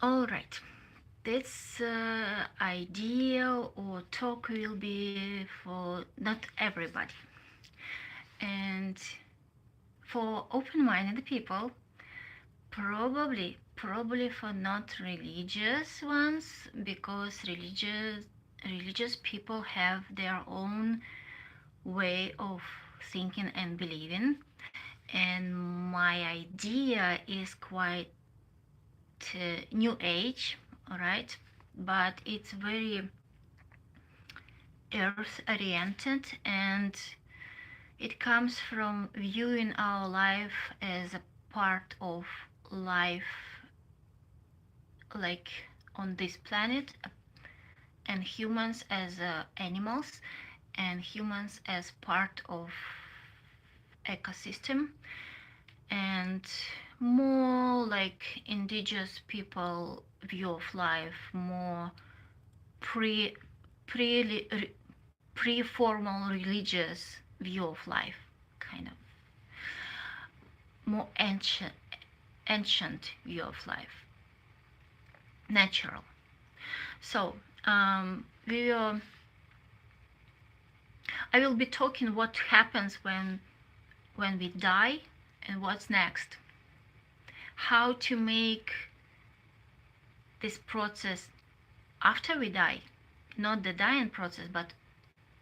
All right. This idea or talk will be for not everybody. And for open-minded people, probably for not religious ones, because religious people have their own way of thinking and believing, and my idea is quite new age, all right, but it's very earth oriented, and it comes from viewing our life as a part of life, like on this planet, and humans as animals, and humans as part of ecosystem, and more like indigenous people view of life, more pre pre pre-formal religious view of life, kind of more ancient view of life, natural. So we will I will be talking what happens when we die and what's next, how to make this process after we die, not the dying process, but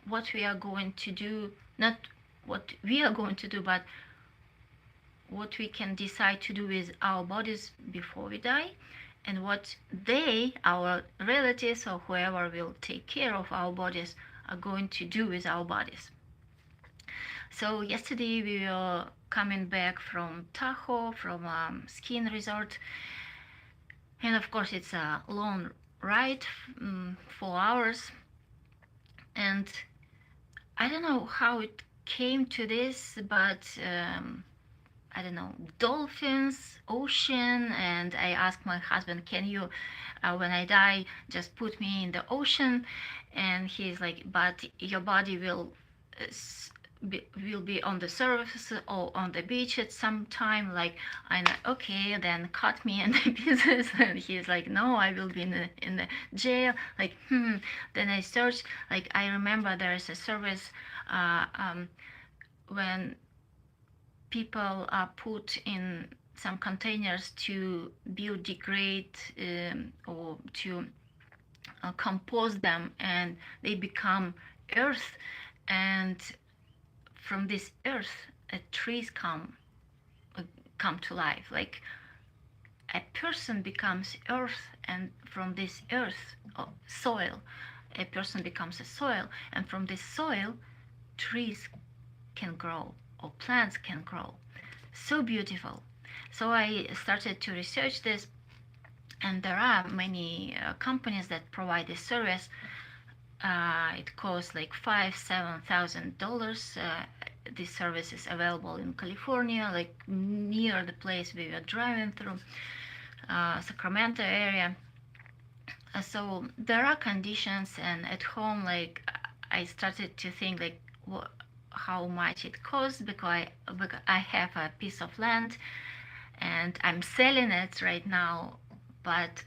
what we are going to do, not what we are going to do, but what we can decide to do with our bodies before we die, and what they, our relatives or whoever will take care of our bodies, are going to do with our bodies. So yesterday we were coming back from Tahoe, from skiing resort, and of course it's a long ride, 4 hours, and I don't know how it came to this, but I don't know, dolphins, ocean, and I asked my husband, can you, when I die, just put me in the ocean? And he's like, but your body will be on the surface or on the beach at some time. Like, I'm like, okay, then cut me in the pieces. And he's like, no, I will be in the jail. Like, Then I searched. Like, I remember there is a service when people are put in some containers to biodegrade or to compose them, and they become earth, and from this earth trees come to life. Like a person becomes earth, and from this earth soil, a person becomes a soil, and from this soil trees can grow or plants can grow. So beautiful. So I started to research this, and there are many companies that provide this service. It costs like $5,000-7,000. This service is available in California, like near the place we were driving through, Sacramento area. So there are conditions, and at home, like I started to think like how much it costs, because I have a piece of land and I'm selling it right now, but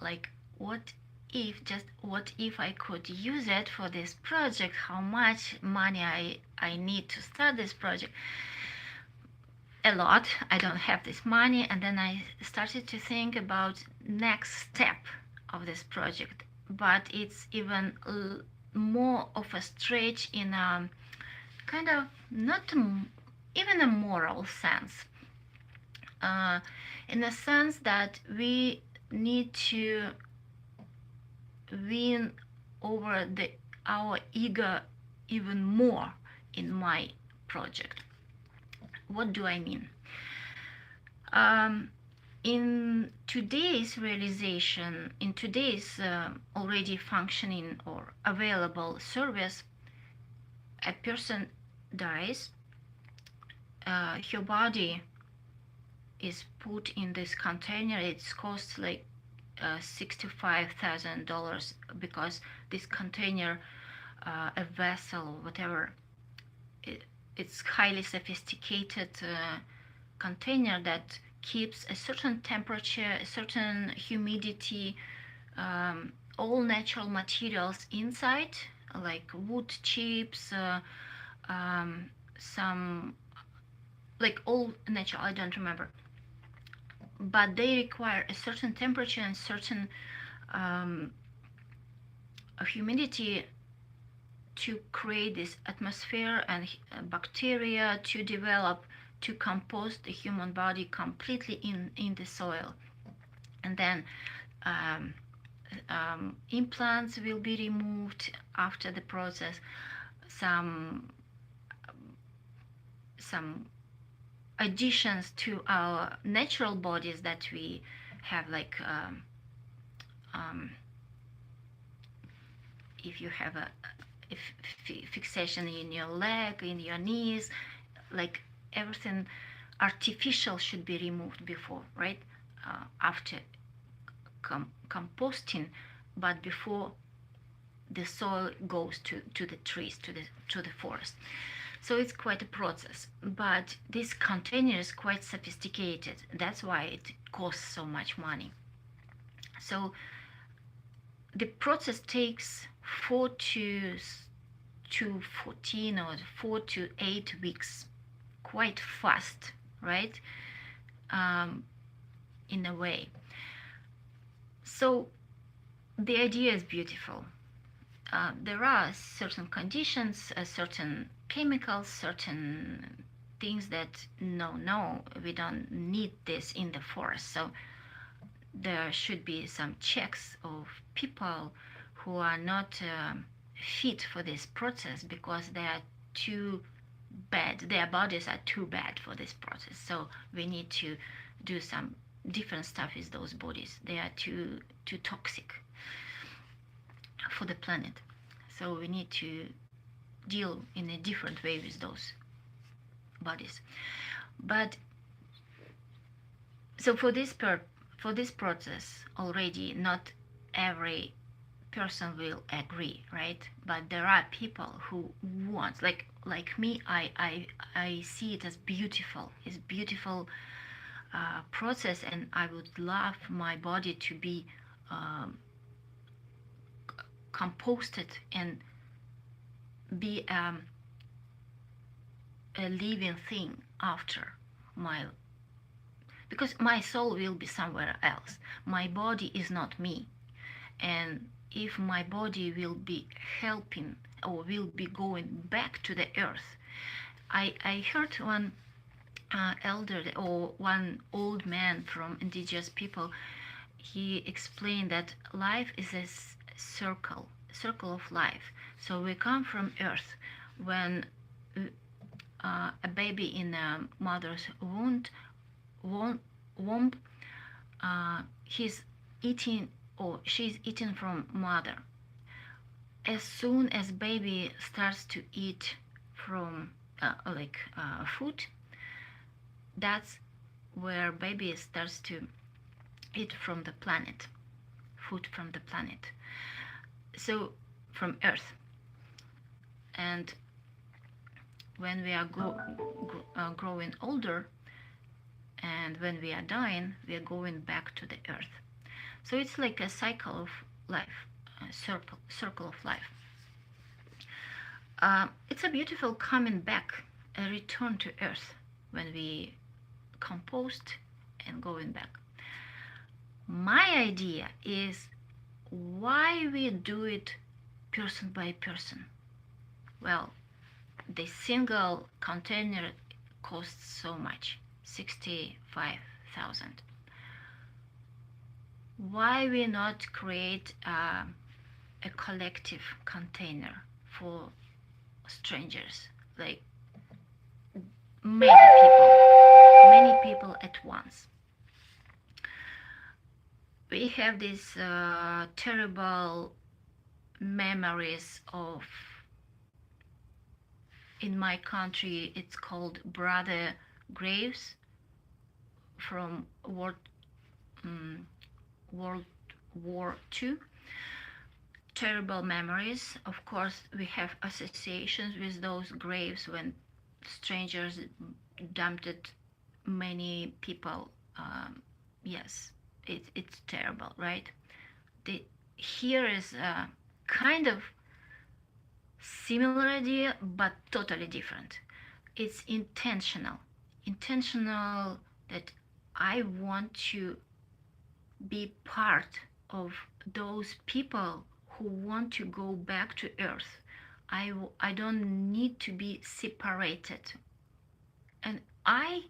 like what if I could use it for this project, how much money I need to start this project? A lot. I don't have this money. And then I started to think about next step of this project, but it's even more of a stretch in a kind of not even a moral sense, in the sense that we need to win over our ego even more in my project. What do I mean? In today's realization, in today's already functioning or available service, a person dies, her body is put in this container. It costs like $65,000, because this container, a vessel, whatever, it's highly sophisticated container that keeps a certain temperature, a certain humidity, all natural materials inside, like wood chips, some, like all natural, I don't remember, but they require a certain temperature and certain um, humidity to create this atmosphere and bacteria to develop, to compost the human body completely in the soil. And then um, implants will be removed after the process. Some additions to our natural bodies that we have, like um, if you have a fixation in your leg, in your knees, like everything artificial should be removed before, right? After composting, but before the soil goes to the trees, to the forest. So it's quite a process, but this container is quite sophisticated. That's why it costs so much money. So the process takes 4 to 14 or 4 to 8 weeks, quite fast, right? In a way. So the idea is beautiful. There are certain conditions, certain chemicals, certain things that no, we don't need this in the forest. So there should be some checks of people who are not fit for this process because they are too bad, their bodies are too bad for this process. So we need to do some different stuff with those bodies. They are too toxic for the planet. So we need to deal in a different way with those bodies. But so for this process already, not every person will agree, right? But there are people who want, like me, I see it as beautiful. It's beautiful process, and I would love my body to be composted and be a living thing after my, because my soul will be somewhere else. My body is not me. And if my body will be helping or will be going back to the earth, I heard one elder or one old man from indigenous people, he explained that life is a circle of life. So we come from earth. When a baby in a mother's womb, he's eating or she's eating from mother. As soon as baby starts to eat from food, that's where baby starts to eat from the planet, food from the planet. So from earth. And when we are growing older, and when we are dying, we are going back to the earth. So it's like a cycle of life, a circle of life. It's a beautiful coming back, a return to earth when we compost and going back. My idea is why we do it person by person. Well, the single container costs so much, 65,000. Why we not create a collective container for strangers, like many people at once? We have these terrible memories of, in my country it's called brother graves from World War II. Terrible memories. Of course, we have associations with those graves when strangers dumped many people Yes, it's terrible, right? The, here is a kind of similar idea, but totally different. It's intentional. Intentional that I want to be part of those people who want to go back to Earth. I don't need to be separated. And I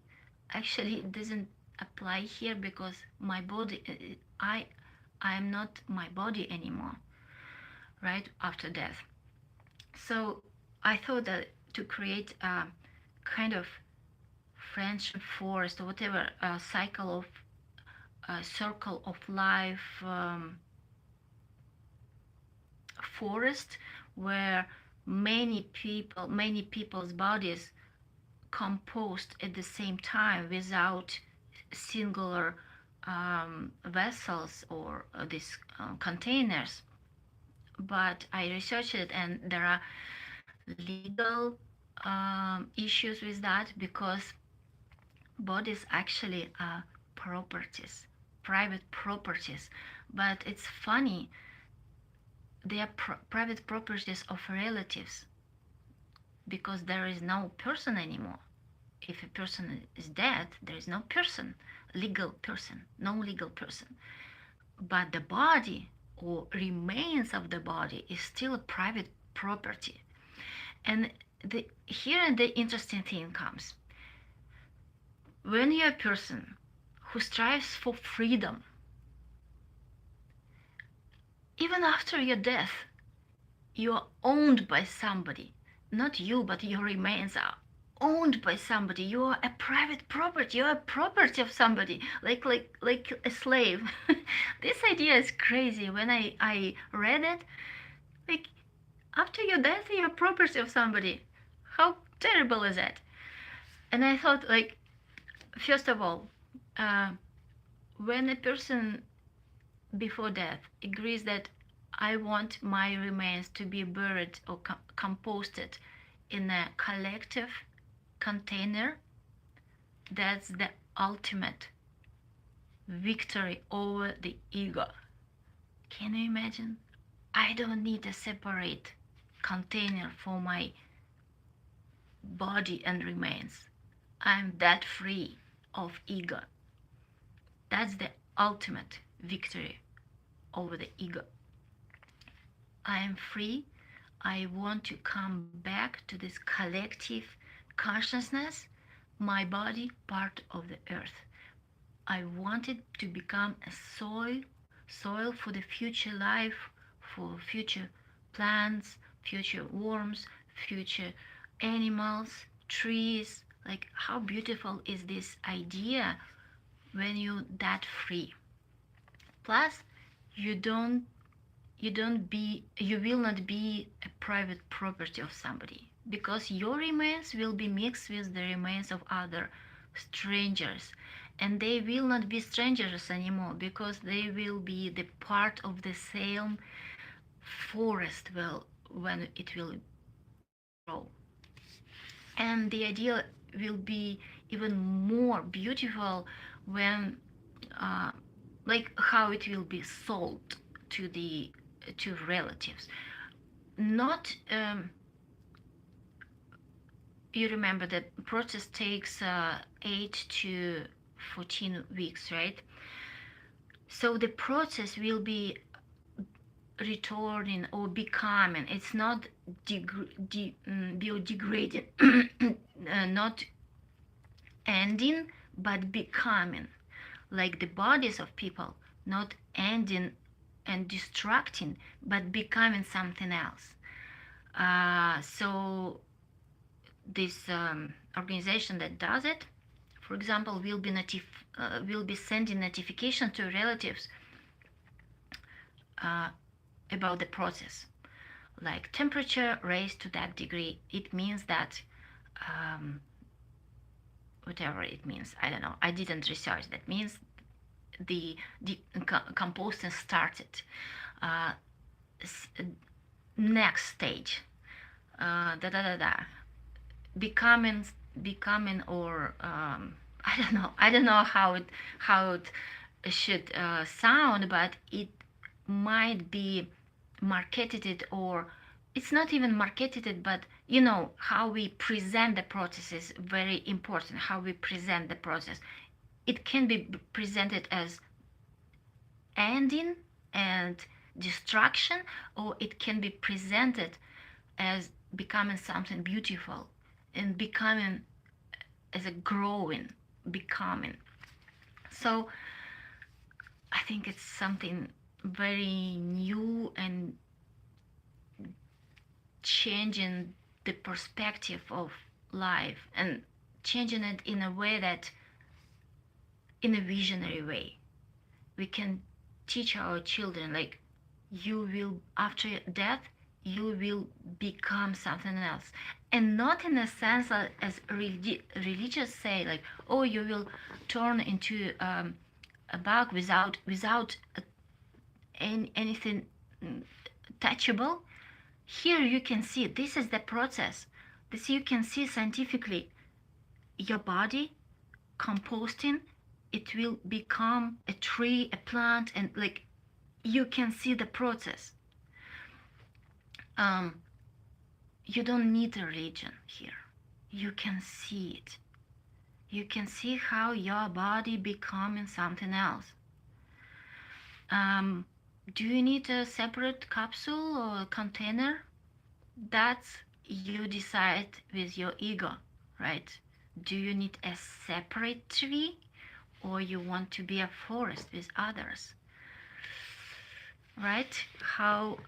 actually it doesn't apply here because my body, I am not my body anymore, right? After death. So I thought that to create a kind of friendship forest or whatever, a cycle of a circle of life forest where many people's bodies compost at the same time without singular vessels or these containers. But I researched it, and there are legal issues with that because bodies actually are properties, private properties. But it's funny, they are private properties of relatives because there is no person anymore. If a person is dead, there is no person, legal person, no legal person. But the body or remains of the body is still a private property. And here the interesting thing comes. When you're a person who strives for freedom, even after your death, you are owned by somebody. Not you, but your remains are owned by somebody. You are a private property. You are a property of somebody, like a slave. This idea is crazy. When I read it, like after your death, you're a property of somebody. How terrible is that? And I thought, like, first of all, uh, when a person before death agrees that I want my remains to be buried or composted in a collective container, that's the ultimate victory over the ego. Can you imagine? I don't need a separate container for my body and remains. I'm that free of ego. That's the ultimate victory over the ego. I am free. I want to come back to this collective consciousness, my body part of the earth. I wanted to become a soil for the future life, for future plants, future worms, future animals, trees. Like how beautiful is this idea when you're that free. Plus, you don't you will not be a private property of somebody because your remains will be mixed with the remains of other strangers, and they will not be strangers anymore because they will be the part of the same forest well when it will grow. And the idea will be even more beautiful when uh, like how it will be sold to the to relatives. Not you remember the process takes 8 to 14 weeks, right? So the process will be returning or becoming. It's not biodegrading, not ending, but becoming. Like the bodies of people, not ending and destructing, but becoming something else. So this organization that does it, for example, will be sending notification to relatives uh, about the process, like temperature raised to that degree. It means that um, whatever it means, I don't know. I didn't research. That means the composting started. Uh, Next stage, da da da da, becoming or I don't know how it should sound, but it might be marketed, or it's not even marketed, but how we present the process is very important. How we present the process, it can be presented as ending and destruction, or it can be presented as becoming something beautiful and becoming as a growing, becoming. So I think it's something very new and changing the perspective of life, and changing it in a way that, in a visionary way, we can teach our children, like, you will, after death, you will become something else. And not in a sense as religious say, like, oh, you will turn into a bug without anything touchable. Here you can see this is the process. This you can see scientifically. Your body composting, it will become a tree, a plant, and like, you can see the process. You don't need a religion here. You can see it. You can see how your body becoming something else. Do you need a separate capsule or container? That's you decide with your ego, right? Do you need a separate tree, or you want to be a forest with others, right? How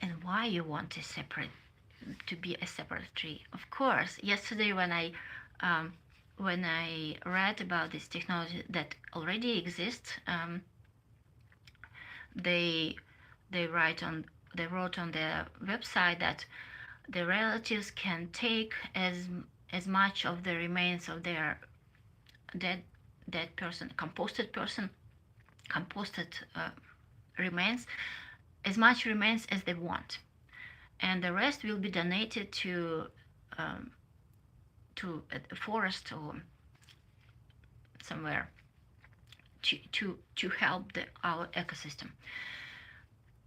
and why you want to be a separate tree? Of course, yesterday when I read about this technology that already exists, they wrote on their website that the relatives can take as much of the remains of their dead person, composted remains, as much remains as they want, and the rest will be donated to a forest or somewhere to help our ecosystem.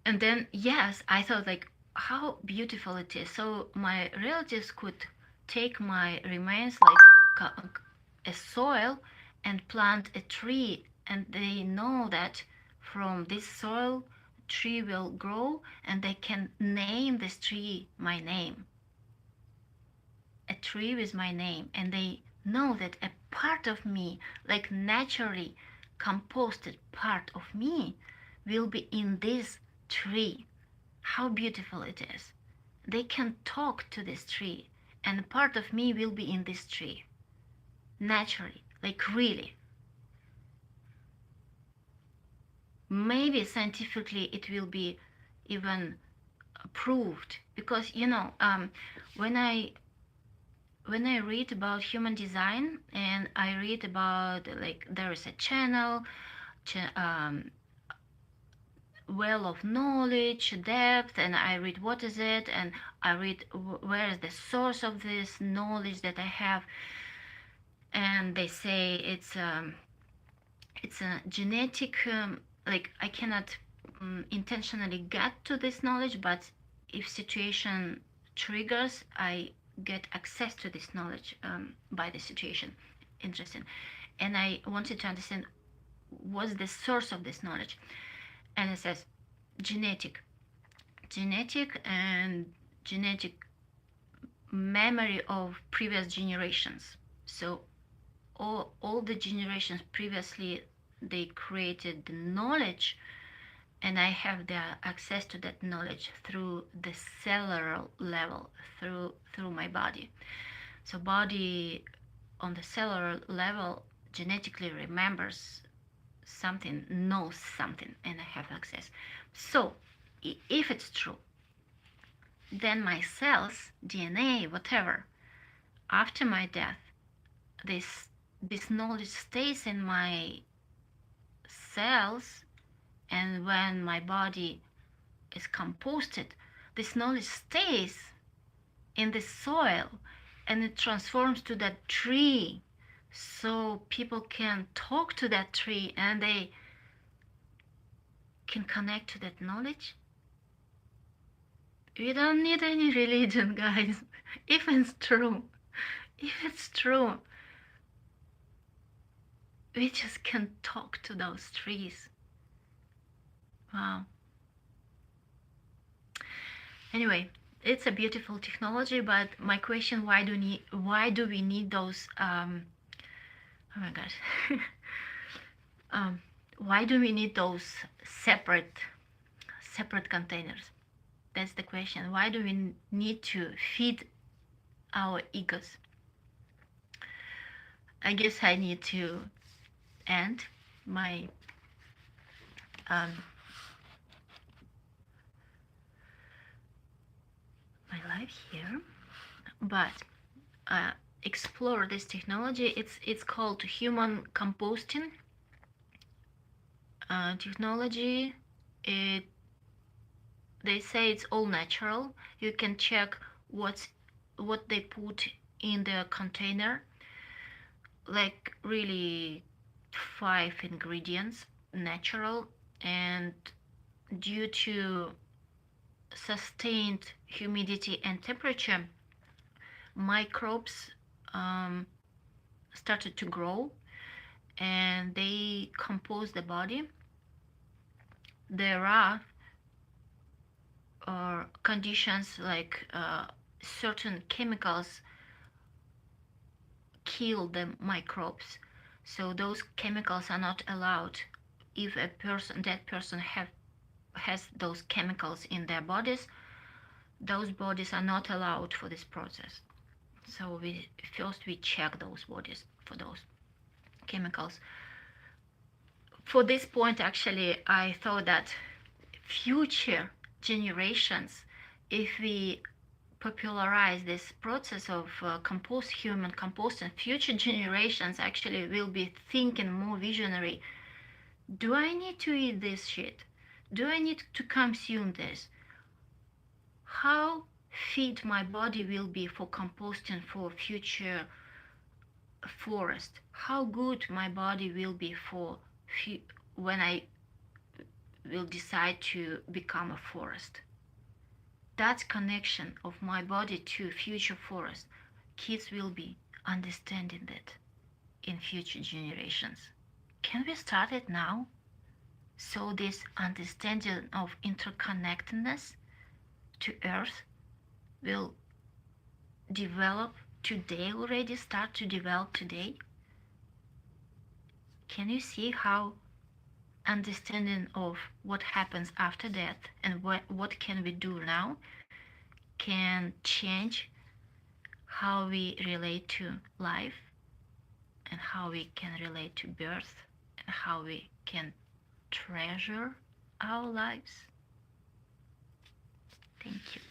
And then, yes, I thought, like, how beautiful it is. So my relatives could take my remains, like a soil, and plant a tree, and they know that from this soil tree will grow, and they can name this tree my name, a tree with my name, and they know that a part of me, like naturally composted part of me, will be in this tree. How beautiful it is. They can talk to this tree, and part of me will be in this tree. Naturally, like, really. Maybe scientifically it will be even proved, because when I read about human design, and I read about, like, there is a channel, well of knowledge, depth, and I read what is it, and I read where is the source of this knowledge that I have, and they say it's a genetic, like, I cannot intentionally get to this knowledge, but if situation triggers, I get access to this knowledge by the situation. Interesting. And I wanted to understand what's the source of this knowledge. And it says genetic and genetic memory of previous generations. So all the generations previously, they created the knowledge, and I have the access to that knowledge through the cellular level, through my body. So body on the cellular level genetically remembers something, knows something, and I have access. So if it's true, then my cells, DNA, whatever, after my death, this knowledge stays in my cells, and when my body is composted, this knowledge stays in the soil, and it transforms to that tree, so people can talk to that tree and they can connect to that knowledge. We don't need any religion, guys. If it's true, if it's true, we just can talk to those trees. Wow. Anyway, it's a beautiful technology, but my question: why do we need those? Oh my gosh. Why do we need those separate containers? That's the question. Why do we need to feed our egos? I guess I need to end my my life here, but explore this technology. It's called Human Composting technology. They say it's all natural. You can check what they put in the container, like really 5 ingredients, natural, and due to sustained humidity and temperature, microbes started to grow and they compose the body. There are conditions like certain chemicals kill the microbes, so those chemicals are not allowed. If that person has those chemicals in their bodies, those bodies are not allowed for this process. So we check those bodies for those chemicals. For this point, actually, I thought that future generations, if we popularize this process of human composting, future generations actually will be thinking more visionary. Do I need to eat this shit? Do I need to consume this? How fit my body will be for composting for future forest? How good my body will be for when I will decide to become a forest? That connection of my body to future forest, kids will be understanding that in future generations. Can we start it now? So this understanding of interconnectedness to Earth will develop today, already start to develop today. Can you see how understanding of what happens after death and what can we do now can change how we relate to life and how we can relate to birth and how we can treasure our lives? Thank you.